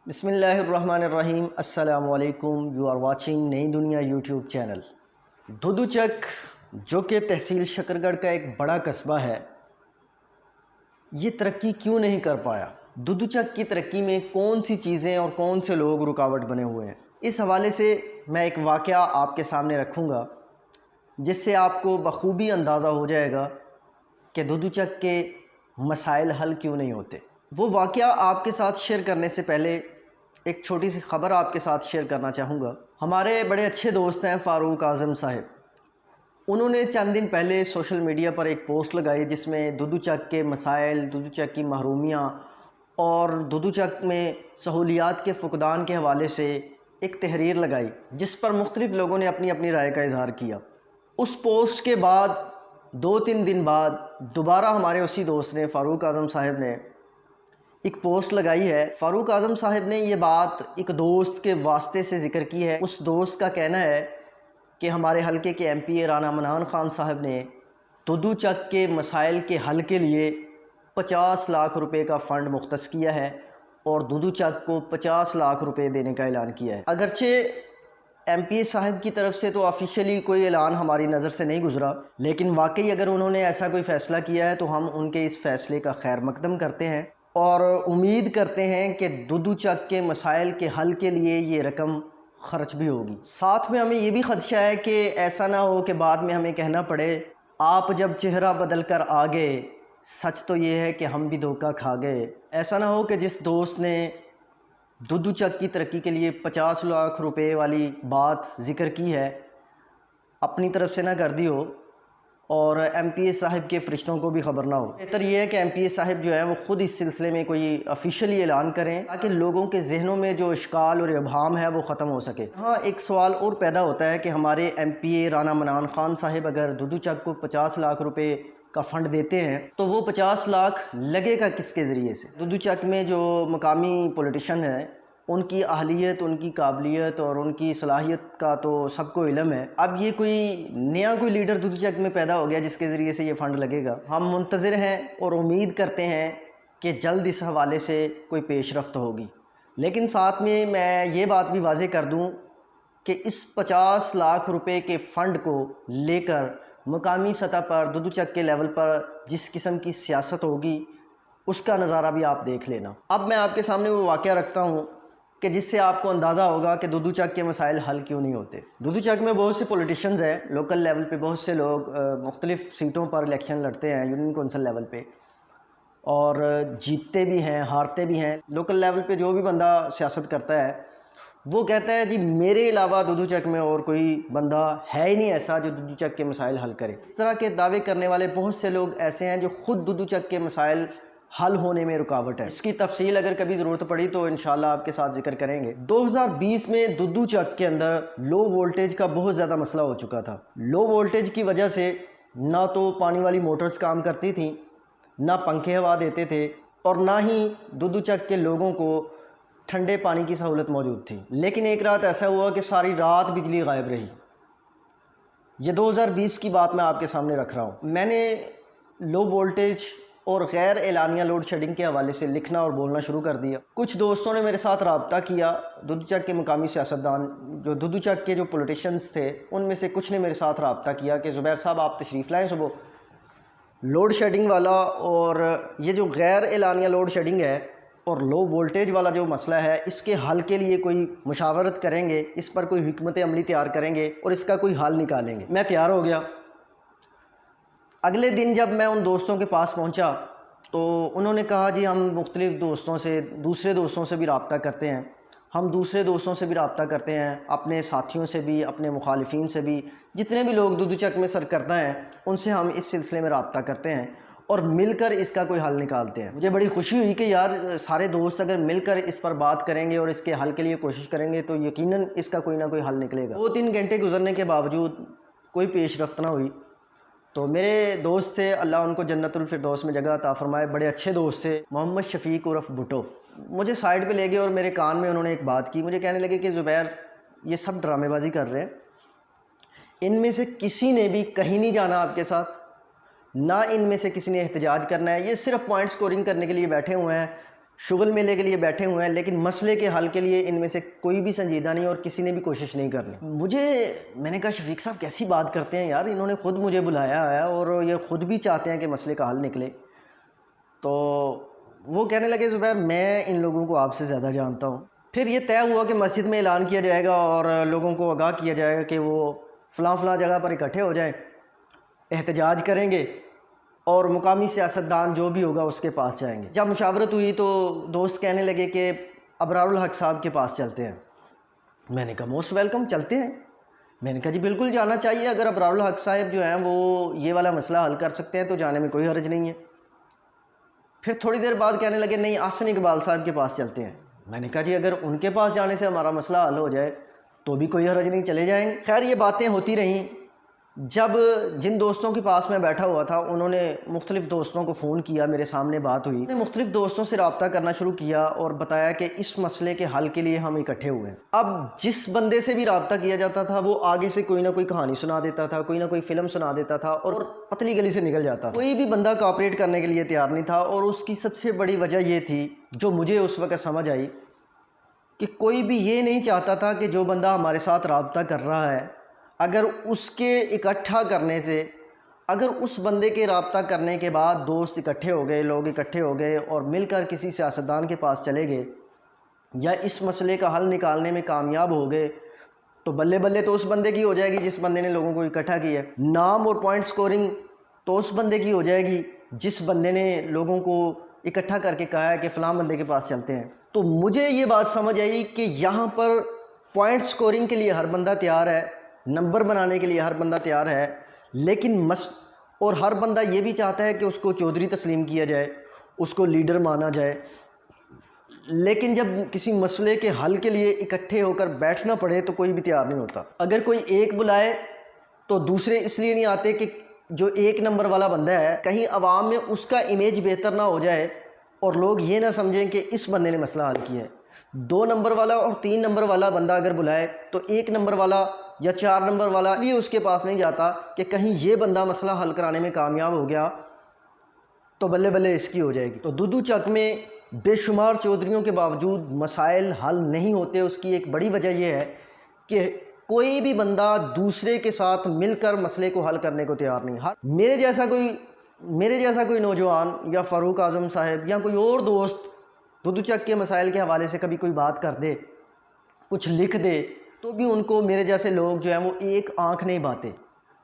بسم اللہ الرحمن الرحیم۔ السلام علیکم، یو آر واچنگ نئی دنیا یوٹیوب چینل۔ دودو چک جو کہ تحصیل شکرگڑھ کا ایک بڑا قصبہ ہے، یہ ترقی کیوں نہیں کر پایا؟ دودو چک کی ترقی میں کون سی چیزیں اور کون سے لوگ رکاوٹ بنے ہوئے ہیں؟ اس حوالے سے میں ایک واقعہ آپ کے سامنے رکھوں گا جس سے آپ کو بخوبی اندازہ ہو جائے گا کہ دودو چک کے مسائل حل کیوں نہیں ہوتے۔ وہ واقعہ آپ کے ساتھ شیئر کرنے سے پہلے ایک چھوٹی سی خبر آپ کے ساتھ شیئر کرنا چاہوں گا۔ ہمارے بڑے اچھے دوست ہیں فاروق اعظم صاحب، انہوں نے چند دن پہلے سوشل میڈیا پر ایک پوسٹ لگائی جس میں دودو چک کے مسائل، دودو چک کی محرومیاں اور دودو چک میں سہولیات کے فقدان کے حوالے سے ایک تحریر لگائی، جس پر مختلف لوگوں نے اپنی اپنی رائے کا اظہار کیا۔ اس پوسٹ کے بعد 2-3 دن بعد دوبارہ ہمارے اسی دوست نے، فاروق اعظم صاحب نے ایک پوسٹ لگائی ہے۔ فاروق اعظم صاحب نے یہ بات ایک دوست کے واسطے سے ذکر کی ہے۔ اس دوست کا کہنا ہے کہ ہمارے حلقے کے MP رانا منان خان صاحب نے دودو چک کے مسائل کے حل کے لیے 50 لاکھ روپے کا فنڈ مختص کیا ہے اور دودو چک کو 50 لاکھ روپے دینے کا اعلان کیا ہے۔ اگرچہ MP صاحب کی طرف سے تو آفیشیلی کوئی اعلان ہماری نظر سے نہیں گزرا، لیکن واقعی اگر انہوں نے ایسا کوئی فیصلہ کیا ہے تو ہم ان کے اس فیصلے کا خیر مقدم کرتے ہیں اور امید کرتے ہیں کہ دودو چک کے مسائل کے حل کے لیے یہ رقم خرچ بھی ہوگی۔ ساتھ میں ہمیں یہ بھی خدشہ ہے کہ ایسا نہ ہو کہ بعد میں ہمیں کہنا پڑے آپ جب چہرہ بدل کر آ گئے، سچ تو یہ ہے کہ ہم بھی دھوکہ کھا گئے۔ ایسا نہ ہو کہ جس دوست نے دودو چک کی ترقی کے لیے 50 لاکھ روپے والی بات ذکر کی ہے اپنی طرف سے نہ کر دی ہو اور MP صاحب کے فرشتوں کو بھی خبر نہ ہو۔ بہتر یہ ہے کہ MP صاحب جو ہے وہ خود اس سلسلے میں کوئی آفیشیلی اعلان کریں تاکہ لوگوں کے ذہنوں میں جو اشکال اور ابہام ہے وہ ختم ہو سکے۔ ہاں، ایک سوال اور پیدا ہوتا ہے کہ ہمارے MP رانا منان خان صاحب اگر دودو چک کو 50 لاکھ روپے کا فنڈ دیتے ہیں تو وہ 50 لاکھ لگے گا کس کے ذریعے سے؟ دودو چک میں جو مقامی پولیٹیشن ہیں ان کی اہلیت، ان کی قابلیت اور ان کی صلاحیت کا تو سب کو علم ہے۔ اب یہ کوئی لیڈر دودو چک میں پیدا ہو گیا جس کے ذریعے سے یہ فنڈ لگے گا۔ ہم منتظر ہیں اور امید کرتے ہیں کہ جلد اس حوالے سے کوئی پیش رفت ہوگی، لیکن ساتھ میں یہ بات بھی واضح کر دوں کہ اس 50 لاکھ روپے کے فنڈ کو لے کر مقامی سطح پر دودو چک کے لیول پر جس قسم کی سیاست ہوگی اس کا نظارہ بھی آپ دیکھ لینا۔ اب میں آپ کے سامنے وہ واقعہ رکھتا ہوں کہ جس سے آپ کو اندازہ ہوگا کہ دودو چک کے مسائل حل کیوں نہیں ہوتے۔ دودو چک میں بہت سے پولیٹیشنز ہیں، لوکل لیول پہ بہت سے لوگ مختلف سیٹوں پر الیکشن لڑتے ہیں یونین کونسل لیول پہ، اور جیتتے بھی ہیں ہارتے بھی ہیں۔ لوکل لیول پہ جو بھی بندہ سیاست کرتا ہے وہ کہتا ہے جی میرے علاوہ دودو چک میں اور کوئی بندہ ہے ہی نہیں ایسا جو دودو چک کے مسائل حل کرے۔ اس طرح کے دعوے کرنے والے بہت سے لوگ ایسے ہیں جو خود دودو چک کے مسائل حل ہونے میں رکاوٹ ہے۔ اس کی تفصیل اگر کبھی ضرورت پڑی تو انشاءاللہ آپ کے ساتھ ذکر کریں گے۔ 2020 میں دودو چک کے اندر لو وولٹیج کا بہت زیادہ مسئلہ ہو چکا تھا۔ لو وولٹیج کی وجہ سے نہ تو پانی والی موٹرز کام کرتی تھیں، نہ پنکھے ہوا دیتے تھے، اور نہ ہی دودو چک کے لوگوں کو ٹھنڈے پانی کی سہولت موجود تھی۔ لیکن ایک رات ایسا ہوا کہ ساری رات بجلی غائب رہی۔ یہ 2020 کی بات میں آپ کے سامنے رکھ رہا ہوں۔ میں نے لو وولٹیج اور غیر اعلانیہ لوڈ شیڈنگ کے حوالے سے لکھنا اور بولنا شروع کر دیا۔ کچھ دوستوں نے میرے ساتھ رابطہ کیا، دودو چک کے مقامی سیاستدان، جو دودو چک کے جو پولیٹیشنز تھے ان میں سے کچھ نے میرے ساتھ رابطہ کیا کہ زبیر صاحب آپ تشریف لائیں صبح، لوڈ شیڈنگ والا اور یہ جو غیر اعلانیہ لوڈ شیڈنگ ہے اور لو وولٹیج والا جو مسئلہ ہے اس کے حل کے لیے کوئی مشاورت کریں گے، اس پر کوئی حکمت عملی تیار کریں گے اور اس کا کوئی حل نکالیں گے۔ میں تیار ہو گیا۔ اگلے دن جب میں ان دوستوں کے پاس پہنچا تو انہوں نے کہا جی ہم مختلف دوسرے دوستوں سے بھی رابطہ کرتے ہیں، ہم دوسرے دوستوں سے بھی رابطہ کرتے ہیں، اپنے ساتھیوں سے بھی، اپنے مخالفین سے بھی، جتنے بھی لوگ دودو چک میں سرکردہ ہیں ان سے ہم اس سلسلے میں رابطہ کرتے ہیں اور مل کر اس کا کوئی حل نکالتے ہیں۔ مجھے بڑی خوشی ہوئی کہ یار سارے دوست اگر مل کر اس پر بات کریں گے اور اس کے حل کے لیے کوشش کریں گے تو یقیناً اس کا کوئی نہ کوئی حل نکلے گا۔ 2-3 گھنٹے گزرنے کے باوجود کوئی پیش رفت نہ ہوئی تو میرے دوست تھے، اللہ ان کو جنت الفردوس میں جگہ عطا فرمائے، بڑے اچھے دوست تھے، محمد شفیق عرف بھٹو، مجھے سائڈ پہ لے گئے اور میرے کان میں انہوں نے ایک بات کی۔ مجھے کہنے لگے کہ زبیر یہ سب ڈرامے بازی کر رہے ہیں، ان میں سے کسی نے بھی کہیں نہیں جانا آپ کے ساتھ، نہ ان میں سے کسی نے احتجاج کرنا ہے، یہ صرف پوائنٹ سکورنگ کرنے کے لیے بیٹھے ہوئے ہیں، شغل میلے کے لیے بیٹھے ہوئے ہیں، لیکن مسئلے کے حل کے لیے ان میں سے کوئی بھی سنجیدہ نہیں اور کسی نے بھی کوشش نہیں کرنی۔ میں نے کہا شفیق صاحب کیسی بات کرتے ہیں یار، انہوں نے خود مجھے بلایا ہے اور یہ خود بھی چاہتے ہیں کہ مسئلے کا حل نکلے۔ تو وہ کہنے لگے زبیر میں ان لوگوں کو آپ سے زیادہ جانتا ہوں۔ پھر یہ طے ہوا کہ مسجد میں اعلان کیا جائے گا اور لوگوں کو آگاہ کیا جائے گا کہ وہ فلاں فلاں جگہ پر اکٹھے ہو جائیں، احتجاج کریں گے اور مقامی سیاستدان جو بھی ہوگا اس کے پاس جائیں گے۔ جب مشاورت ہوئی تو دوست کہنے لگے کہ ابرار الحق صاحب کے پاس چلتے ہیں۔ میں نے کہا موسٹ ویلکم، چلتے ہیں۔ میں نے کہا جی بالکل جانا چاہیے، اگر ابرار الحق صاحب جو ہیں وہ یہ والا مسئلہ حل کر سکتے ہیں تو جانے میں کوئی حرج نہیں ہے۔ پھر تھوڑی دیر بعد کہنے لگے نہیں احسن اقبال صاحب کے پاس چلتے ہیں۔ میں نے کہا جی اگر ان کے پاس جانے سے ہمارا مسئلہ حل ہو جائے تو بھی کوئی حرج نہیں، چلے جائیں گے۔ خیر یہ باتیں ہوتی رہیں۔ جب جن دوستوں کے پاس میں بیٹھا ہوا تھا انہوں نے مختلف دوستوں کو فون کیا، میرے سامنے بات ہوئی، میں نے مختلف دوستوں سے رابطہ کرنا شروع کیا اور بتایا کہ اس مسئلے کے حل کے لیے ہم اکٹھے ہوئے ہیں۔ اب جس بندے سے بھی رابطہ کیا جاتا تھا وہ آگے سے کوئی نہ کوئی کہانی سنا دیتا تھا، کوئی نہ کوئی فلم سنا دیتا تھا اور پتلی گلی سے نکل جاتا تھا۔ کوئی بھی بندہ کوآپریٹ کرنے کے لیے تیار نہیں تھا، اور اس کی سب سے بڑی وجہ یہ تھی جو مجھے اس وقت سمجھ آئی کہ کوئی بھی یہ نہیں چاہتا تھا کہ جو بندہ ہمارے ساتھ رابطہ کر رہا ہے اگر اس کے اکٹھا کرنے سے، اگر اس بندے کے رابطہ کرنے کے بعد دوست اکٹھے ہو گئے، لوگ اکٹھے ہو گئے اور مل کر کسی سیاستدان کے پاس چلے گئے یا اس مسئلے کا حل نکالنے میں کامیاب ہو گئے تو بلے بلے تو اس بندے کی ہو جائے گی جس بندے نے لوگوں کو اکٹھا کیا ہے، نام اور پوائنٹ سکورنگ تو اس بندے کی ہو جائے گی جس بندے نے لوگوں کو اکٹھا کر کے کہا ہے کہ فلاں بندے کے پاس چلتے ہیں۔ تو مجھے یہ بات سمجھ آئی کہ یہاں پر پوائنٹ سکورنگ کے لیے ہر بندہ تیار ہے، نمبر بنانے کے لیے ہر بندہ تیار ہے، لیکن اور ہر بندہ یہ بھی چاہتا ہے کہ اس کو چودھری تسلیم کیا جائے، اس کو لیڈر مانا جائے، لیکن جب کسی مسئلے کے حل کے لیے اکٹھے ہو کر بیٹھنا پڑے تو کوئی بھی تیار نہیں ہوتا۔ اگر کوئی ایک بلائے تو دوسرے اس لیے نہیں آتے کہ جو ایک نمبر والا بندہ ہے کہیں عوام میں اس کا امیج بہتر نہ ہو جائے اور لوگ یہ نہ سمجھیں کہ اس بندے نے مسئلہ حل کیا ہے۔ 2 نمبر والا اور 3 نمبر والا بندہ اگر بلائے تو 1 نمبر والا یا 4 نمبر والا بھی اس کے پاس نہیں جاتا کہ کہیں یہ بندہ مسئلہ حل کرانے میں کامیاب ہو گیا تو بلے بلے اس کی ہو جائے گی۔ تو دودو چک میں بے شمار چودھریوں کے باوجود مسائل حل نہیں ہوتے، اس کی ایک بڑی وجہ یہ ہے کہ کوئی بھی بندہ دوسرے کے ساتھ مل کر مسئلے کو حل کرنے کو تیار نہیں۔ میرے جیسا کوئی نوجوان یا فاروق اعظم صاحب یا کوئی اور دوست دودو چک کے مسائل کے حوالے سے کبھی کوئی بات کر دے، کچھ لکھ دے، تو بھی ان کو میرے جیسے لوگ جو ہیں وہ ایک آنکھ نہیں بھاتے۔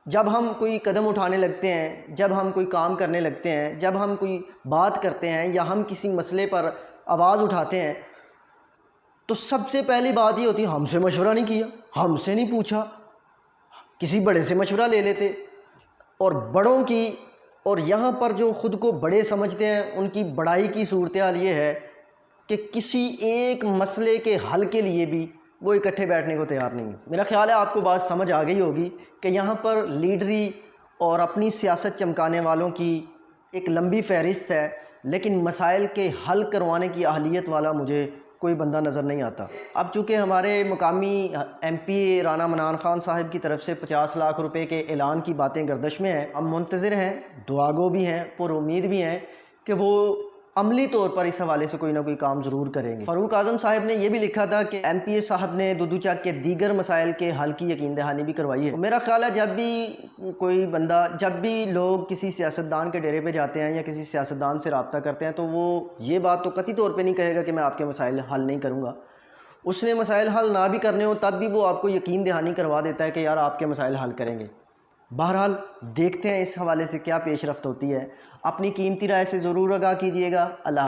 جب ہم کوئی قدم اٹھانے لگتے ہیں، جب ہم کوئی کام کرنے لگتے ہیں، جب ہم کوئی بات کرتے ہیں یا ہم کسی مسئلے پر آواز اٹھاتے ہیں تو سب سے پہلی بات یہ ہوتی ہے ہم سے مشورہ نہیں کیا، ہم سے نہیں پوچھا، کسی بڑے سے مشورہ لے لیتے۔ اور بڑوں کی، اور یہاں پر جو خود کو بڑے سمجھتے ہیں ان کی بڑائی کی صورتحال یہ ہے کہ کسی ایک مسئلے کے حل کے لیے بھی وہ اکٹھے بیٹھنے کو تیار نہیں ہے۔ میرا خیال ہے آپ کو بات سمجھ آ گئی ہوگی کہ یہاں پر لیڈری اور اپنی سیاست چمکانے والوں کی ایک لمبی فہرست ہے، لیکن مسائل کے حل کروانے کی اہلیت والا مجھے کوئی بندہ نظر نہیں آتا۔ اب چونکہ ہمارے مقامی ایم پی اے رانا منان خان صاحب کی طرف سے 50 لاکھ روپے کے اعلان کی باتیں گردش میں ہیں، ہم منتظر ہیں، دعاگو بھی ہیں، پر امید بھی ہیں کہ وہ عملی طور پر اس حوالے سے کوئی نہ کوئی کام ضرور کریں گے۔ فاروق اعظم صاحب نے یہ بھی لکھا تھا کہ ایم پی اے صاحب نے دودو چک کے دیگر مسائل کے حل کی یقین دہانی بھی کروائی ہے۔ میرا خیال ہے جب بھی کوئی بندہ، جب بھی لوگ کسی سیاستدان کے ڈیرے پہ جاتے ہیں یا کسی سیاستدان سے رابطہ کرتے ہیں تو وہ یہ بات تو قطعی طور پہ نہیں کہے گا کہ میں آپ کے مسائل حل نہیں کروں گا۔ اس نے مسائل حل نہ بھی کرنے ہو تب بھی وہ آپ کو یقین دہانی کروا دیتا ہے کہ یار آپ کے مسائل حل کریں گے۔ بہرحال دیکھتے ہیں اس حوالے سے کیا پیش رفت ہوتی ہے۔ اپنی قیمتی رائے سے ضرور آگاہ کیجیے گا۔ اللہ